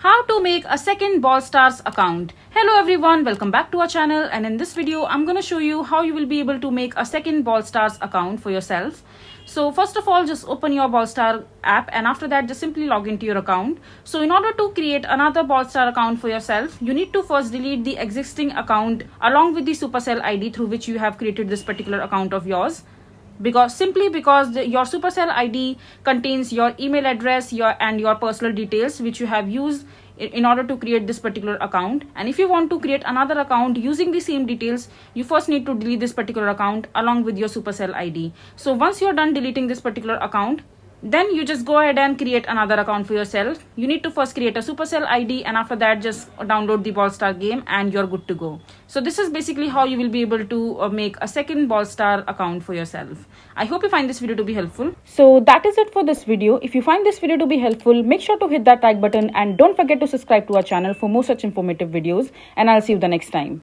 How to make a second Brawl Stars account. Hello everyone, welcome back to our channel, and in this video I'm going to show you how you will be able to make a second Brawl Stars account for yourself. So first of all, just open your Brawl Star app, and after that just simply log into your account. So in order to create another Brawl Star account for yourself, you need to first delete the existing account along with the Supercell ID through which you have created this particular account of yours. Because your Supercell ID contains your email address, your personal details which you have used in order to create this particular account. And if you want to create another account using the same details, you first need to delete this particular account along with your Supercell ID. So once you're done deleting this particular account, then you just go ahead and create another account for yourself. You need to first create a Supercell ID, and after that just download the Brawl Star game and you're good to go. So this is basically how you will be able to make a second Brawl Star account for yourself. I hope you find this video to be helpful. So that is it for this video. If you find this video to be helpful, make sure to hit that like button and don't forget to subscribe to our channel for more such informative videos, and I'll see you the next time.